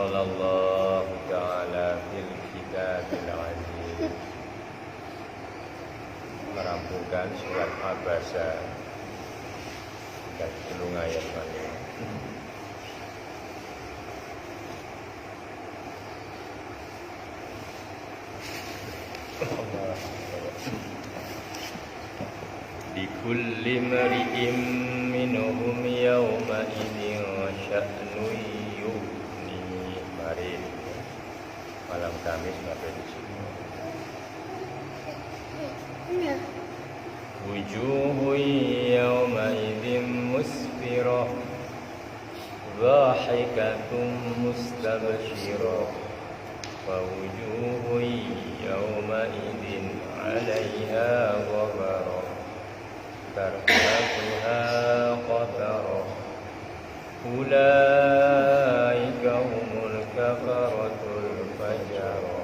قال الله تعالى في الكتاب العزيز. Merampungkan surat Abasa dan belum ayat mana. Likulli mri'in minhum yawma idzin sya'nun yughni. Mari malam Kamis sampai di sini. Wujuhun yawma idzin musfirah dhahikatun mustabshirah wa wujuhun yawma idzin 'alaiha ghabarah tarhaquha qatarah ulaika humul kafaratul fajarah.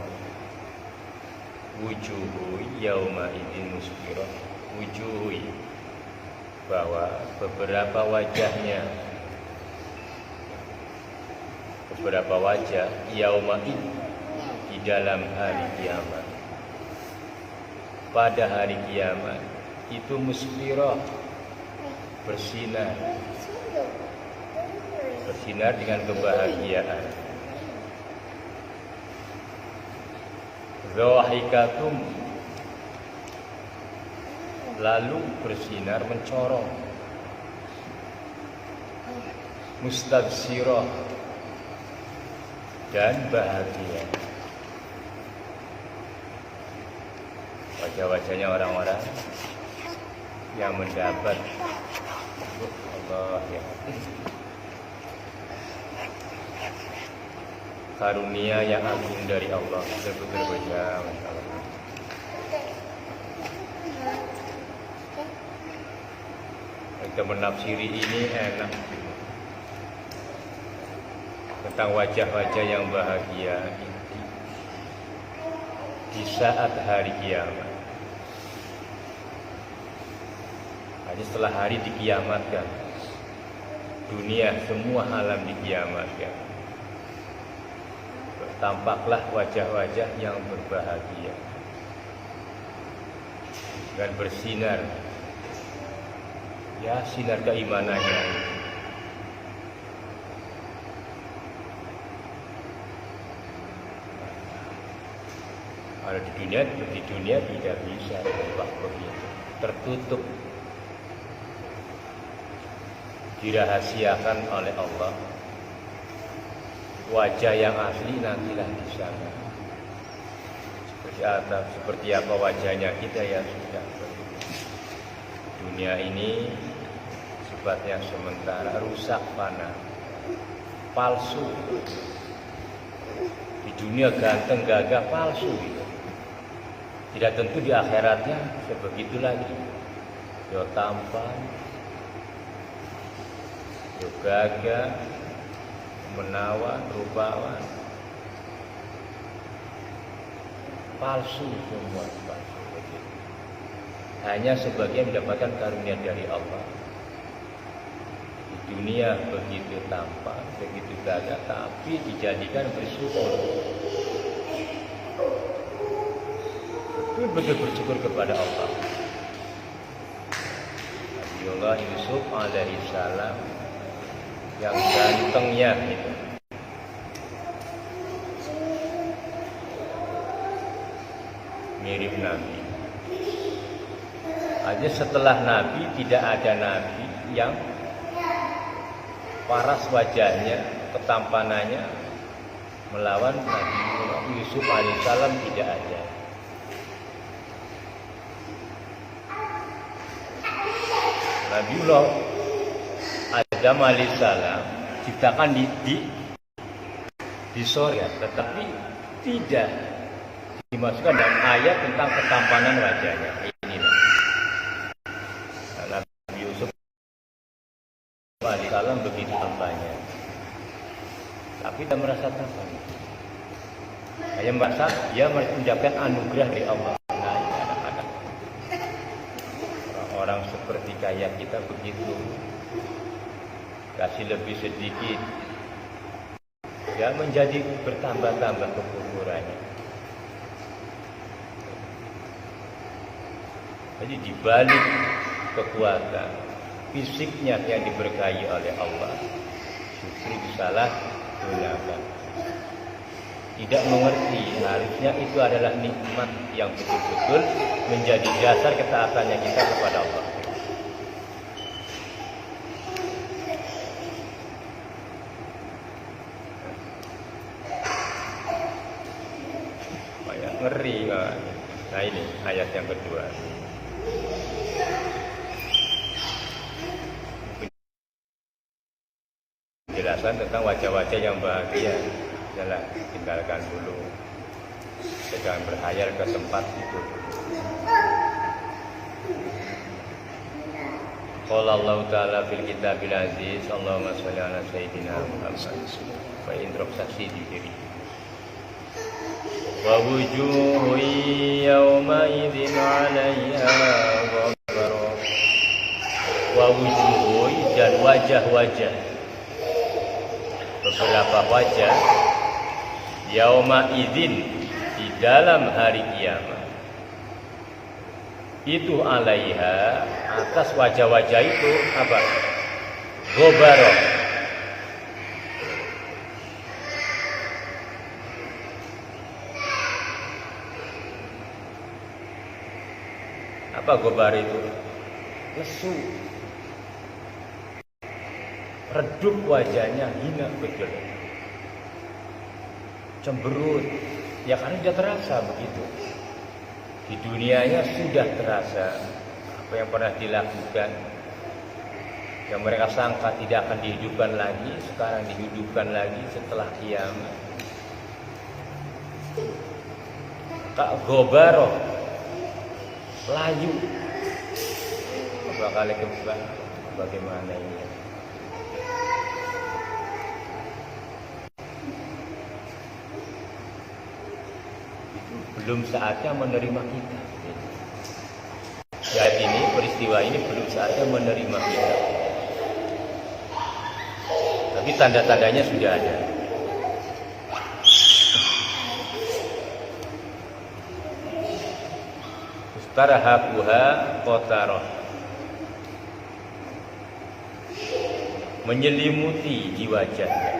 Wujuhu yauma idzin musfirah. Wujuhu bahwa beberapa wajah yauma di dalam hari kiamat, pada hari kiamat itu musfirah, bersinar dengan kebahagiaan. Dhahikatum, lalu bersinar mencorong. Mustabshirah, dan bahagia. Wajah-wajahnya orang-orang yang mendapat Allah ya karunia yang agung dari Allah. Betul-betul kita menafsiri ini enak tentang wajah-wajah yang bahagia di saat hari kiamat. Jadi setelah hari dikiamatkan, dunia semua alam dikiamatkan, tampaklah wajah-wajah yang berbahagia dan bersinar, ya sinar keimanannya. Kalau di dunia tidak bisa tampak begitu, tertutup, dirahasiakan oleh Allah. Wajah yang asli nantilah di sana. Seperti apa wajahnya kita ya sudah. Dunia ini sifatnya sementara, rusak, fana, palsu. Di dunia ganteng, gagah, palsu gitu. Tidak tentu di akhiratnya sebegitu lagi. Yo tampan, yo gagah, menawan, rupawan, palsu semua, palsu begitu. Hanya sebagian mendapatkan karunia dari Allah. Di dunia begitu tampan, begitu gagah, tapi dijadikan bersyukur. Betul bersyukur kepada Allah. Nabiullah Yusuf alaihissalam yang gantengnya itu, mirip Nabi. Aja setelah Nabi tidak ada Nabi yang paras wajahnya, ketampanannya melawan Nabi Yusuf alaihissalam, tidak ada. Nabiullah Adam alaihissalam ciptakan di surga, tetapi tidak dimasukkan dalam ayat tentang ketampanan wajahnya. Inilah Nabi Yusuf alaihissalam begitu tampannya, tapi tidak merasa tampan. Hanya merasa dia mendapatkan anugerah dari Allah. Orang seperti kayak kita begitu, kasih lebih sedikit, ya menjadi bertambah-tambah kekufurannya. Jadi dibalik kekuatan fisiknya yang diberkahi oleh Allah, justru disalah gunakan. Tidak mengerti harusnya itu adalah nikmat yang betul-betul menjadi dasar ketaatannya kita kepada Allah. Banyak ngeri. Nah ini ayat yang kedua. Penjelasan tentang wajah-wajah yang bahagia. Adalah tinggalkan dulu, jangan berhayal ke tempat itu. Qala Allah Ta'ala fil kitabil aziz, Allahumma sholli ala sayyidina Muhammad. Wa introduksi diri. Wa wujuhu yawma idzin 'alaiha ghabarah. Wa wujuhu, dan wajah-wajah, beberapa wajah, yauma idzin, di dalam hari kiamat, itu alaiha, atas wajah-wajah itu apa? Ghabarah. Apa ghabar itu? Lesu. Redup wajahnya, hina betul, cemberut, ya karena dia terasa begitu. Di dunianya sudah terasa apa yang pernah dilakukan, yang mereka sangka tidak akan dihidupkan lagi, sekarang dihidupkan lagi setelah kiamat. Tak gobaro, layu, bakal kebal, bagaimana ini? Belum saatnya menerima kita. Saat ini, peristiwa ini belum saatnya menerima kita. Tapi tanda-tandanya sudah ada. Ustarahakuha kotaroh, menyelimuti di wajahnya.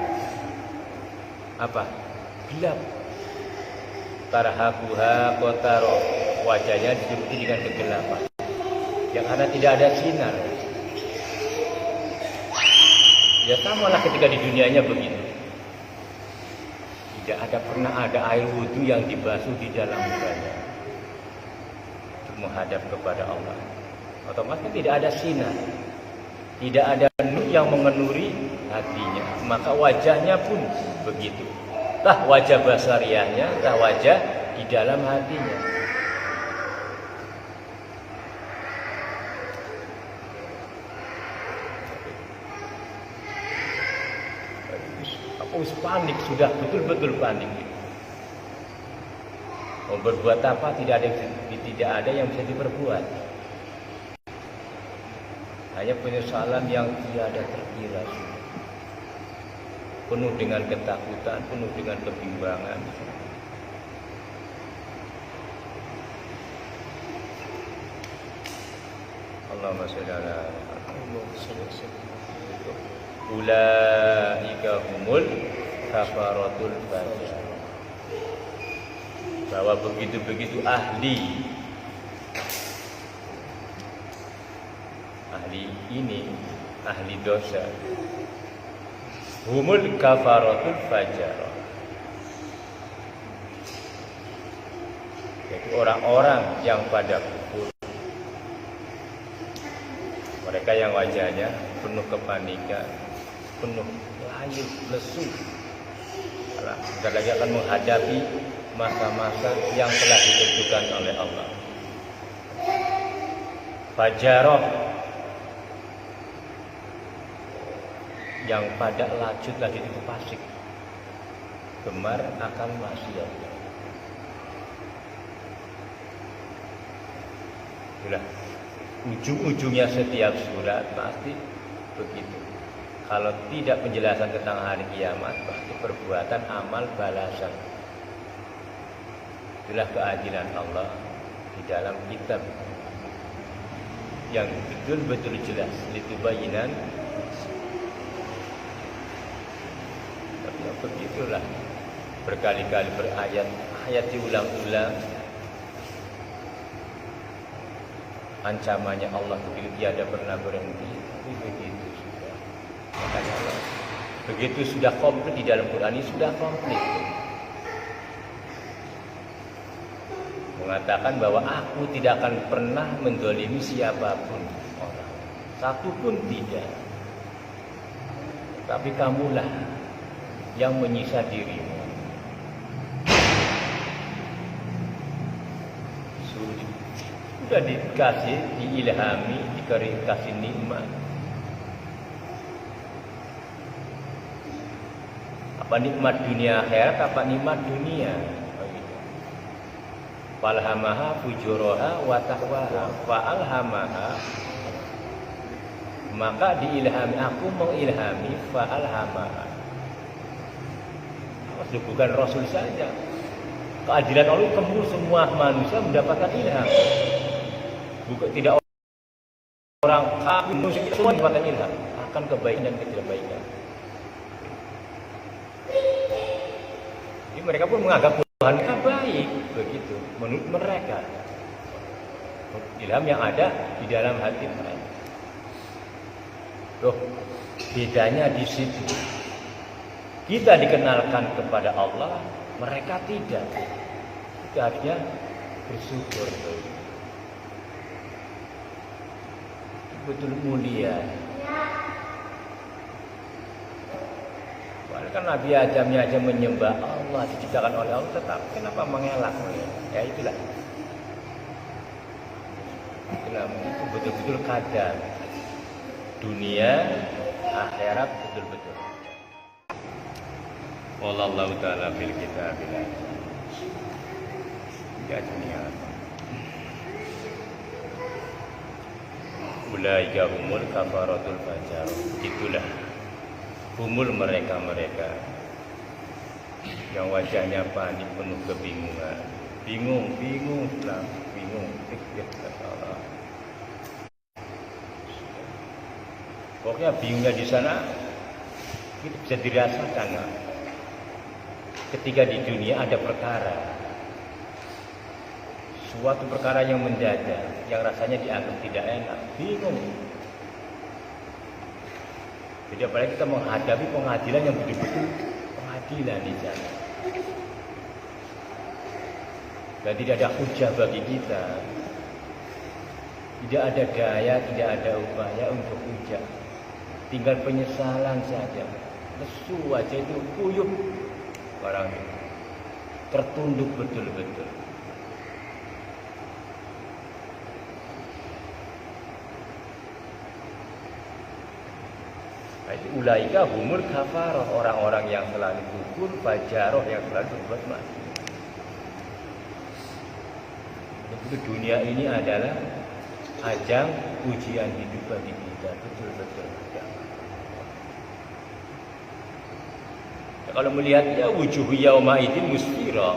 Apa? Gelap. Tarhaquha qotaro, wajahnya diselimuti dengan kegelapan, yang karena tidak ada sinar. Ya samalah ketika di dunianya begitu. Tidak pernah ada air wudhu yang dibasuh di dalam mukanya untuk menghadap kepada Allah. Otomatis tidak ada sinar, tidak ada nur yang mengenuri hatinya, maka wajahnya pun begitu. Tah wajah basariahnya, tah wajah di dalam hatinya. Aku panik, sudah betul-betul panik. Mau berbuat apa, tidak ada yang bisa diperbuat. Hanya penyesalan yang tiada terkira. Penuh dengan ketakutan, penuh dengan kebimbangan. Allahumma sholli ala ulaika humul kafaratul fajr. Bahwa begitu-begitu ahli ini, ahli dosa, humul kafaratul fajr, yaitu orang-orang yang pada kufur, mereka yang wajahnya penuh kepanikan, penuh layu, lesu. Sebentar lagi akan menghadapi masa-masa yang telah ditentukan oleh Allah. Fajaroh, yang pada lacut lagi itu fasik, gemar akan maksiat. Itulah ujung-ujungnya setiap surat pasti begitu. Kalau tidak penjelasan tentang hari kiamat, pasti perbuatan amal balasan. Itulah keadilan Allah di dalam kitab yang betul-betul jelas. Litubayyinan. Tapi begitulah, berkali-kali ayat diulang-ulang. Ancamannya Allah begitu tiada pernah berhenti. Tapi begitu sudah. Makanya Allah begitu sudah komplit di dalam Quran ini, sudah komplit mengatakan bahwa aku tidak akan pernah mendolimi siapapun orang, satu pun tidak. Tapi kamulah yang menyiksa dirimu. Sudah dikasih, diilhami, dikasih nikmat. Apa nikmat dunia akhirat, apa nikmat dunia? Falhamaha fujuraha wa taqwaha fa'alhamaha, maka diilhami, aku mengilhami, fa'alhamaha. Bukan Rasul saja, keadilan Allah kemul semua manusia mendapatkan ilham. Bukan tidak orang kafir, manusia semua mendapatkan ilham akan kebaikan dan ketidakbaikan. Jadi mereka pun menganggap Tuhan baik, begitu menurut mereka. Ilham yang ada di dalam hati mereka. Loh, bedanya di situ. Kita dikenalkan kepada Allah, mereka tidak. Kita harusnya bersyukur. Betul mulia. Kan Nabi Adamnya aja menyembah Allah, diciptakan oleh Allah, tetap kenapa mengelak? Ya itulah itu betul-betul kadar dunia akhirat betul-betul. Wallahu ta'ala fil kitabil ya dunia. Ulaika humul kafaratul fajar. Itulah humul mereka-mereka yang wajahnya panik, penuh kebingungan, bingung, pikir kata Allah. Pokoknya bingungnya di sana itu bisa dirasakan. Ketika di dunia ada perkara, suatu perkara yang mendadak, yang rasanya dianggap tidak enak, bingung. Jadi apalagi kita menghadapi pengadilan yang betul-betul pengadilan di sana. Dan tidak ada hujah bagi kita. Tidak ada daya, tidak ada upaya untuk hujah. Tinggal penyesalan saja. Lesu aja itu kuyup orang itu. Tertunduk betul-betul. Ulaika humul kafaroh, orang-orang yang selalu kufur, fajaroh, yang selalu berbuat maksiat. Jadi dunia ini adalah ajang ujian hidup bagi kita, betul-betul. Ya, kalau melihat ya wujuh yauma idzin musfira,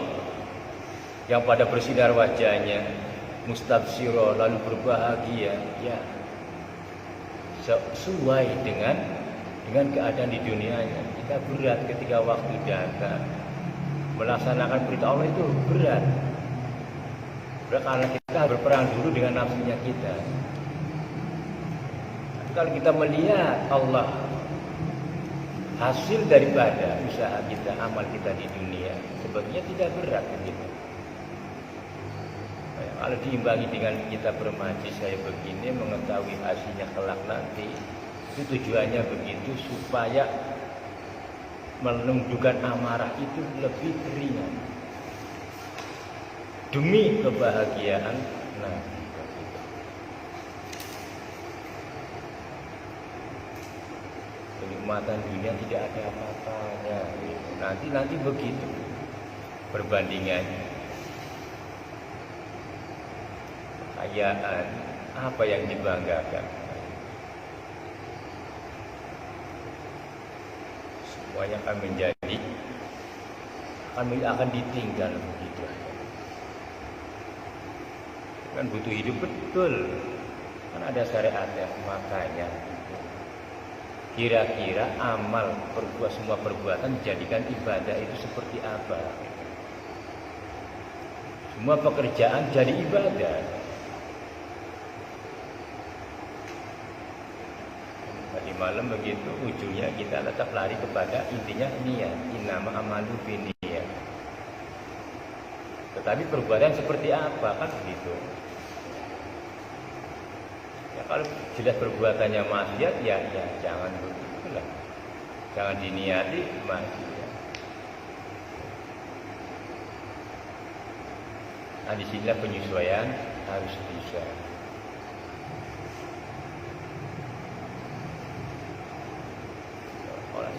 yang pada bersinar wajahnya, mustabsira, lalu berbahagia, ya sesuai dengan keadaan di dunianya. Kita berat ketika waktu datang. Melaksanakan perintah Allah itu berat. Berat karena kita berperang dulu dengan nafsunya kita. Tapi kalau kita melihat Allah, hasil daripada usaha kita, amal kita di dunia, sebenarnya tidak berat begitu. Kalau diimbangi dengan kita bermajlis saya begini, mengetahui hasilnya kelak nanti, itu tujuannya begitu supaya menundukkan amarah itu lebih ringan demi kebahagiaan nanti. Kenikmatan dunia tidak ada apa-apanya. Nanti begitu perbandingannya. Kekayaan apa yang dibanggakan? semuanya akan menjadi akan ditinggal begitu aja. Kan butuh hidup betul, kan ada syariatnya. Makanya kira-kira amal semua perbuatan dijadikan ibadah itu seperti apa? Semua pekerjaan jadi ibadah. Tadi malam begitu, ujungnya kita tetap lari kepada intinya niat. Innama amalu binniyat. Tetapi perbuatan seperti apa kan begitu? Ya kalau jelas perbuatannya maksiat ya jangan begitulah. Jangan diniati maksiat. Nah, disinilah penyesuaian harus bisa.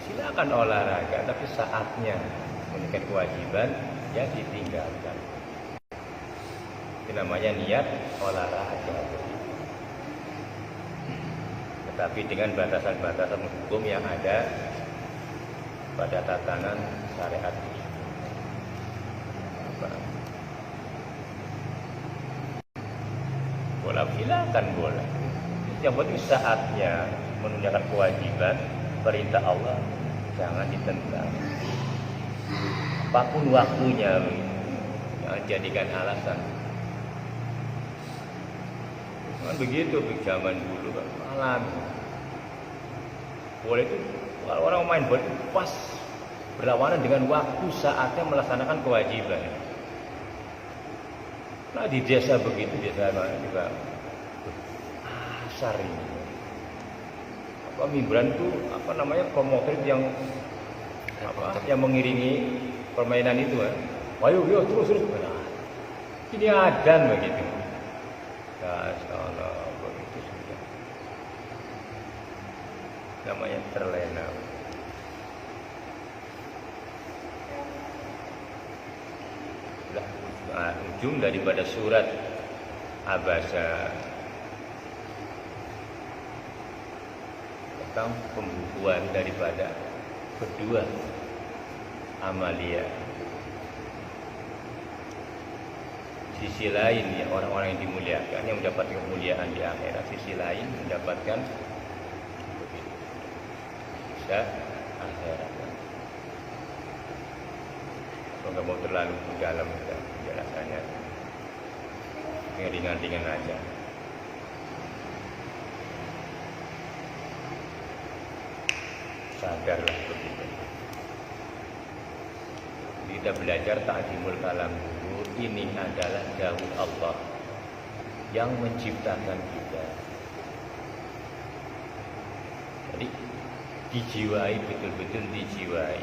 Silakan olahraga, tapi saatnya menunaikan kewajiban ya ditinggalkan. Itu namanya niat olahraga. Tetapi dengan batasan-batasan hukum yang ada pada tatanan syariat. Boleh, silakan boleh. Yang penting saatnya menunaikan kewajiban perintah Allah jangan ditentang. Apapun waktunya, jangan jadikan alasan. Kan begitu zaman dulu kan malam. Boleh itu kalau orang main bola itu pas berlawanan dengan waktu saatnya melaksanakan kewajiban. Nah di desa begitu, desa mana juga asar ini. Apa mimbaran itu apa namanya promotor yang yang mengiringi permainan itu kan. Ayo terus. Nah, ini adan begitu. Ya salah begitu sudah. Namanya terlena. Ujung daripada surat Abasa tentang pembukuan daripada kedua amalia. Sisi lain ya orang-orang yang dimuliakan yang mendapatkan kemuliaan di akhirat, sisi lain mendapatkan bisa akhirat. Kalau nggak mau terlalu dalam penjelasannya, ringan-ringan aja. Sadarlah begitu. Kita belajar ta'zimul kalam dulu. Ini adalah dawuh Allah yang menciptakan kita. Jadi dijiwai, betul-betul dijiwai.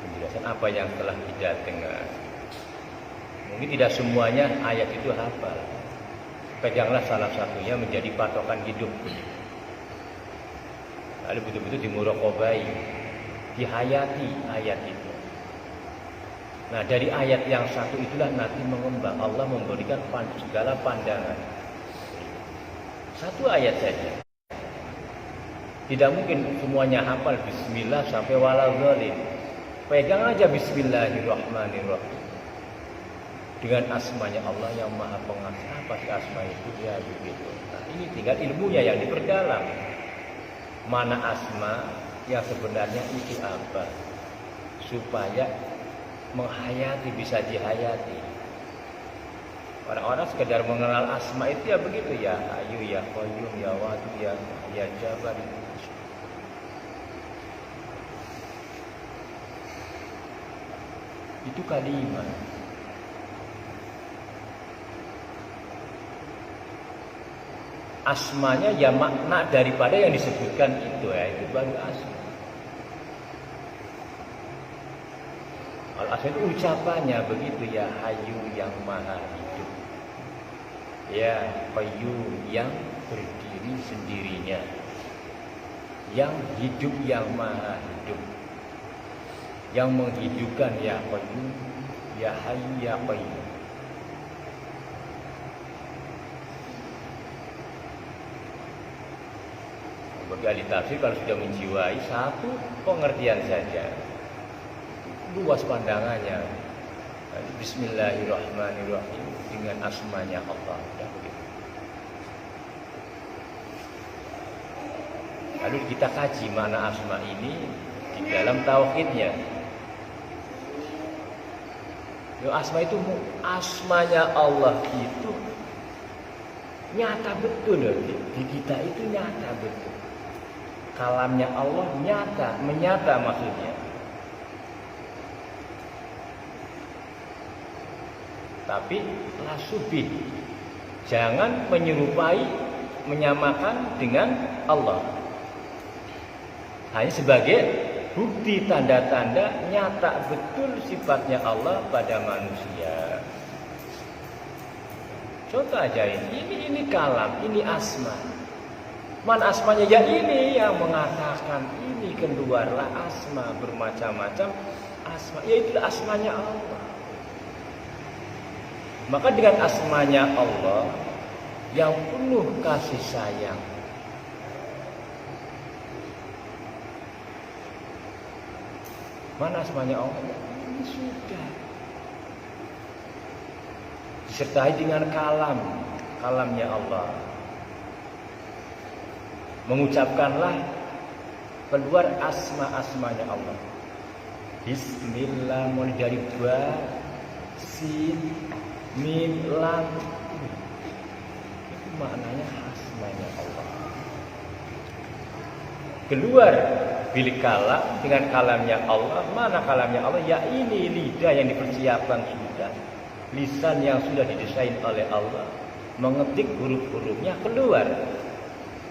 Penjelasan apa yang telah kita dengar. Mungkin tidak semuanya ayat itu hafal. Peganglah salah satunya menjadi patokan hidup. Lalu betul-betul dimuraqabai, dihayati ayat itu. Nah dari ayat yang satu itulah nanti mengembang. Allah memberikan segala pandangan. Satu ayat saja. Tidak mungkin semuanya hafal bismillah sampai waladzalin. Pegang aja bismillahirrahmanirrahim. Dengan asmanya Allah yang maha pengasih. Apa sih asma itu? Ya begitu. Nah ini tinggal ilmunya yang diperdalam. Mana asma yang sebenarnya itu apa? Supaya menghayati, bisa dihayati. Orang-orang sekedar mengenal asma itu ya begitu ya. Ayu ya qayyum ya wadu ya jabar. Itu kalimat. Asmanya ya makna daripada yang disebutkan itu ya, itu baru asma. Kalau asma itu ucapannya begitu ya, Hayyu yang maha hidup. Ya, Qayyum yang berdiri sendirinya. Yang hidup yang maha hidup. Yang menghidupkan ya Qayyum, ya Hayyu ya Qayyum. Di ahli tafsir kalau sudah menjiwai satu pengertian saja, luas pandangannya. Bismillahirrahmanirrahim, dengan asmanya Allah. Lalu kita kaji mana asma ini di dalam tauhidnya. Asma itu, asmanya Allah itu nyata betul di kita, itu nyata betul. Kalamnya Allah nyata, menyata maksudnya. Tapi la subih, jangan menyerupai, menyamakan dengan Allah. Hanya sebagai bukti tanda-tanda nyata betul sifatnya Allah pada manusia. Contoh aja ini kalam, ini asma. Mana asmanya? Ya ini yang mengatakan ini keluarlah asma, bermacam-macam asma. Ya itu asmanya Allah. Maka dengan asmanya Allah yang penuh kasih sayang, mana asmanya Allah? Ini sudah disertai dengan kalamnya Allah. Mengucapkanlah keluar asma-asmanya Allah. Bismillah, mulai dari ba, sin, mim, lam. Itu maknanya asmanya Allah. Keluar bil kalam, dengan kalamnya Allah. Mana kalamnya Allah? Ya ini lidah yang dipersiapkan sudah, lisan yang sudah didesain oleh Allah, mengetik huruf-hurufnya keluar.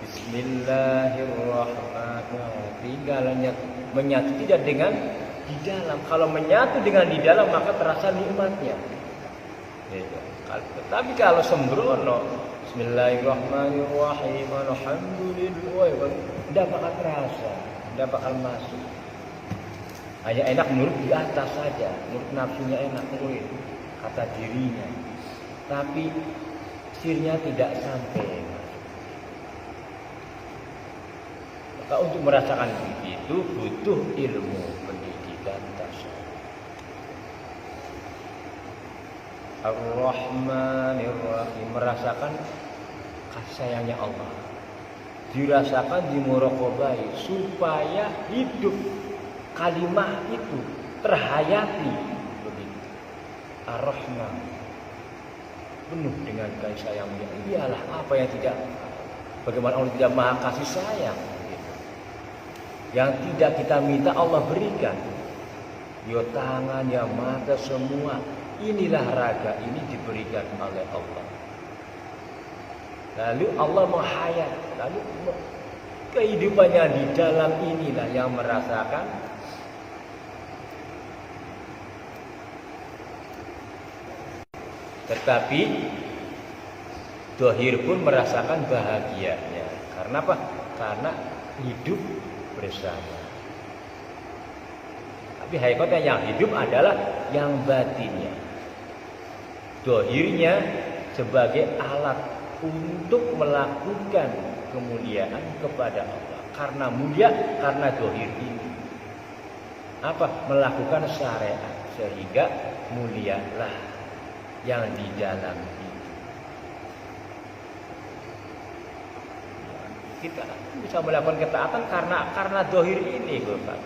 Bismillahirrahmanirrahim. Tinggalnya menyatu tidak dengan di dalam. Kalau menyatu dengan di dalam maka terasa nikmatnya. Tapi kalau sembrono, Bismillahirrahmanirrahim, alhamdulillah, tidak bakal terasa, tidak bakal masuk. Hanya enak menurut di atas saja, menurut nafsunya enak, menurut kata dirinya. Tapi sirnya tidak sampai. Maka untuk merasakan itu butuh ilmu pendidikan tasawuf. Ar-Rahmanir-Rahim, merasakan kasih sayangnya Allah, dirasakan di muraqabai supaya hidup kalimat itu terhayati begitu. Ar-Rahman, penuh dengan kasih sayangnya. Iyalah apa yang tidak, bagaimana Allah tidak maha kasih sayang begitu. Yang tidak kita minta Allah berikan. Ya tangan, ya mata, semua. Inilah raga ini diberikan oleh Allah. Lalu Allah menghayat, lalu kehidupannya di dalam inilah yang merasakan tetapi dohir pun merasakan bahagianya. Karena apa? Karena hidup bersama. Tapi hakikatnya yang hidup adalah yang batinnya. Dohirnya sebagai alat untuk melakukan kemuliaan kepada Allah. Karena mulia, karena dohir ini. Apa? Melakukan syariat. Sehingga mulialah yang di dalam itu. Kita bisa melakukan ketaatan karena dohir ini, Bapak.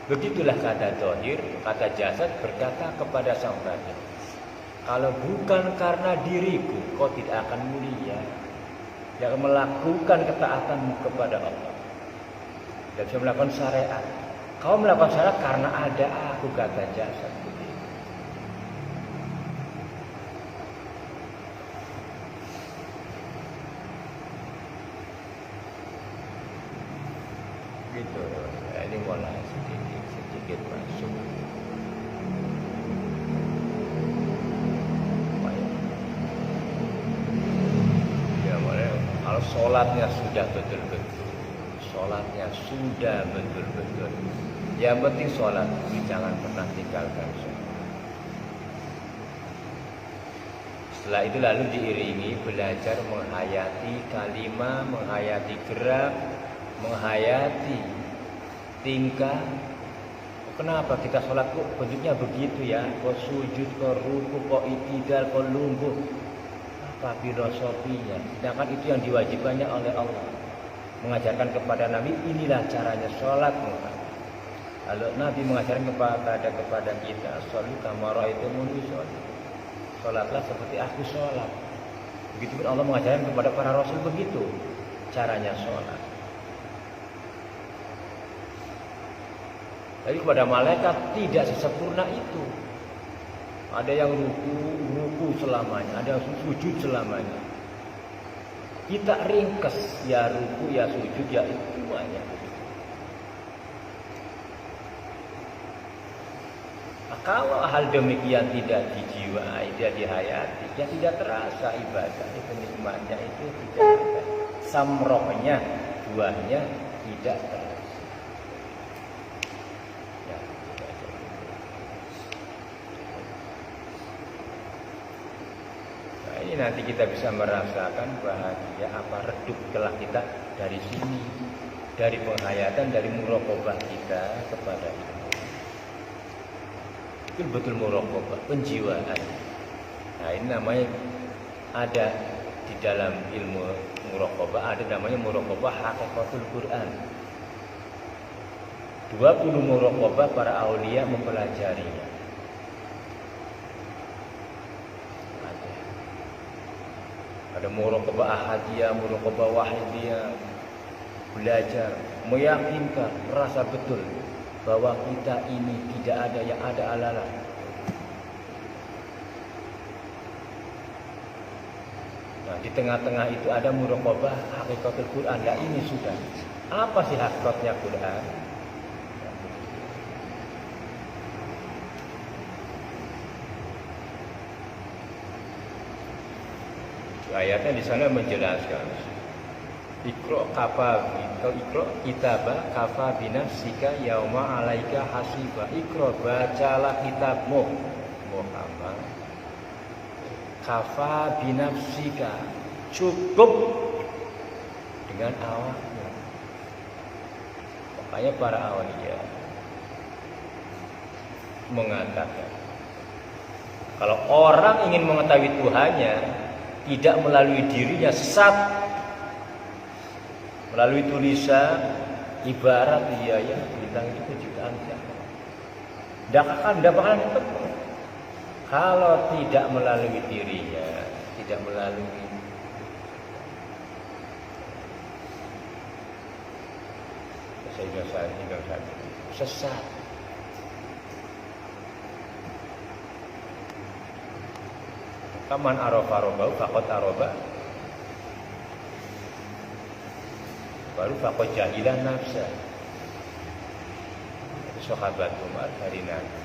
Begitulah kata dohir, kata jasad berkata kepada sang batin, kalau bukan karena diriku, kau tidak akan mulia. Yang melakukan ketaatanmu kepada Allah. Dan bisa melakukan syariat. Kau melakukan syariat karena ada aku, kata jasad. Gitu. Nah, ini mulai sedikit masuk. Ya mulai. Kalau sholatnya sudah betul-betul, yang penting sholat, jangan pernah tinggalkan sholat. Setelah itu lalu diiringi belajar menghayati kalimat, menghayati gerak, menghayati tingkah. Kenapa kita sholat kok bentuknya begitu ya? Kok sujud, kok ruku, kok itidal, kok lungguh? Apa filosofinya? Sedangkan itu yang diwajibkannya oleh Allah. Mengajarkan kepada Nabi, inilah caranya sholat. Lalu Nabi mengajarkan kepada kita, sholat kama ra'aitumuni sholat. Sholatlah seperti aku sholat. Begitu pun Allah mengajarkan kepada para Rasul begitu caranya sholat. Jadi kepada malaikat tidak sesempurna itu. Ada yang ruku selamanya, ada yang sujud selamanya. Kita ringkes, ya ruku, ya sujud, ya itu semuanya. Nah, kalau hal demikian tidak dijiwai, tidak dihayati, ya tidak terasa ibadah itu, nikmatnya itu tidak ada. Samroknya, buahnya tidak terasa. Ini nanti kita bisa merasakan bahagia apa redup kelak kita dari sini, dari penghayatan, dari muraqabah kita kepada ilmu. Betul-betul muraqabah, penjiwaan. Nah, ini namanya ada di dalam ilmu muraqabah, ada namanya muraqabah hakikatul Quran. 20 muraqabah para aulia mempelajarinya. Ada muraqabah ahadiyah, muraqabah wahidiyah. Belajar, meyakinkan, merasa betul bahwa kita ini tidak ada yang ada alalah. Nah, di tengah-tengah itu ada muraqabah hakikatul Quran. Nah, ini sudah. Apa sih hakikatnya Quran? Ayatnya di sana menjelaskan Iqra kitaba kafa binafsika yauma alaika hasiba. Iqra, bacalah kitabmu Muhammad. Kafa binafsika, cukup dengan awakmu. Makanya para awliya mengatakan kalau orang ingin mengetahui Tuhannya tidak melalui dirinya, sesat. Melalui tulisan, ibarat ya bintang itu jutaan siapa. Tidak bakalan ketemu. Kalau tidak melalui dirinya, tidak melalui sesat. Kaman arofa robau fakot aroba, baru fakot jahilah nafsa. Itu sahabat Umar dari Nabi.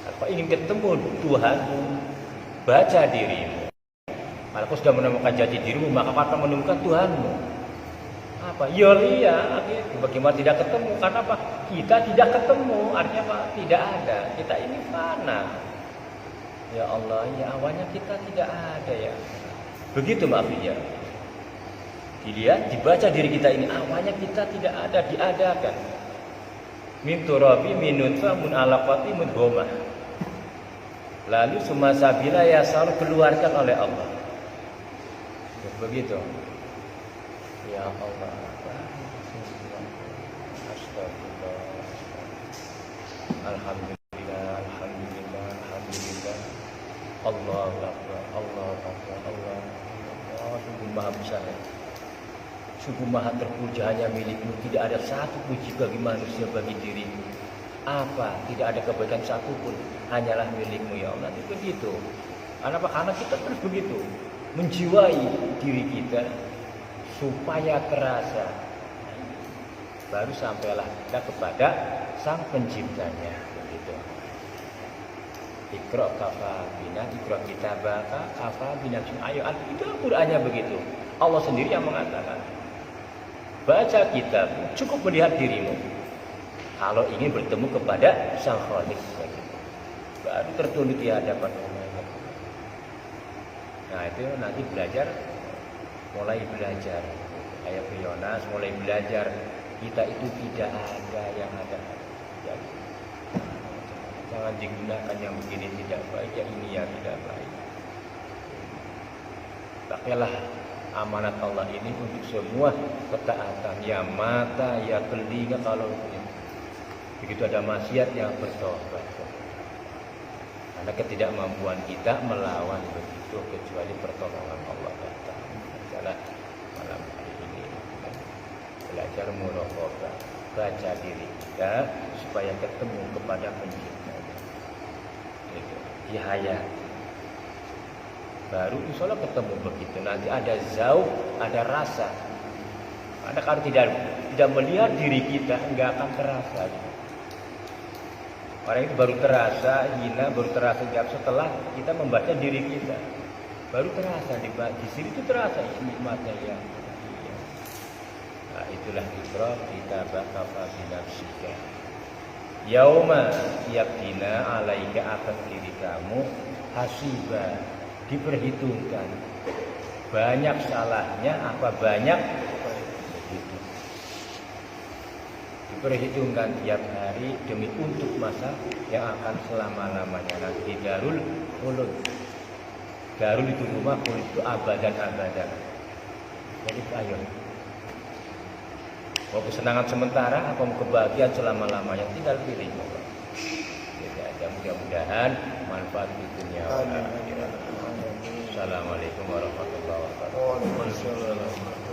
Kalau ingin ketemu Tuhanmu, baca dirimu. Kalau kau sudah menemukan jati dirimu, maka akan menemukan Tuhanmu. Apa? Ya, bagaimana tidak ketemu? Karena apa? Kita tidak ketemu. Artinya apa? Tidak ada. Kita ini fana. Ya Allah, ya awalnya kita tidak ada ya. Begitu maafnya. Dilihat, dibaca diri kita ini awalnya kita tidak ada, diadakan. Min turabi min nutfah mun alaqati mun gomah. Lalu sumasabila yasar keluarkan oleh Allah. Begitu. Ya Allah. Astagfirullah. Alhamdulillah. Allah Akbar, Allah Akbar, Allah. Sungguh maha besar. Sungguh maha terpuja hanya milikmu. Tidak ada satu puji bagi manusia, bagi dirimu. Apa? Tidak ada kebaikan satupun. Hanyalah milikmu ya Allah. Itu begitu. Kenapa? Karena kita terus begitu. Menjiwai diri kita. Supaya terasa. Baru sampailah kita kepada Sang Penciptanya. Iqra kafa bina, iqra kitabaka kafa bina. Ayo, itu Al-Qur'annya begitu. Allah sendiri yang mengatakan. Baca kitab, cukup melihat dirimu. Kalau ingin bertemu kepada Sang Khalik, baru tertunduk di hadapan Allah. Nah, itu nanti mulai belajar. Saya ke Yonas mulai belajar, kita itu tidak ada yang ada. Jadi, jangan digunakan yang begini tidak baik, yang ini yang tidak baik. Pakailah amanat Allah ini untuk semua ketaatan, ya mata, ya telinga, kalau begitu ada maksiat yang bertobat. Karena ketidakmampuan kita melawan begitu, kecuali pertolongan Allah datang. Misalnya malam hari ini belajar muraqabah, baca diri kita supaya ketemu kepada pencipta. Itu dihayat. Baru insya Allah ketemu begitu. Nanti ada zauq, ada rasa. Karena kalau tidak melihat diri kita, enggak akan terasa. Orang itu baru terasa hina, baru terasa jatuh setelah kita membaca diri kita. Baru terasa di sini itu terasa nikmatnya ya. Nah, itulah ikrah kita bakafa binafsika. Yauma yaktina alaika atas diri kamu hasiba, diperhitungkan. Banyak salahnya apa banyak begitu. Diperhitungkan tiap hari demi untuk masa yang akan selama-lamanya nanti darul khulud. Darul itu rumah, khulud itu abadan-abadan. Jadi ayo, mau kesenangan sementara apa mau kebahagiaan selama-lamanya, tinggal pilih. Jadi mudah-mudahan manfaat di dunia wal akhirat. Assalamualaikum warahmatullahi wabarakatuh.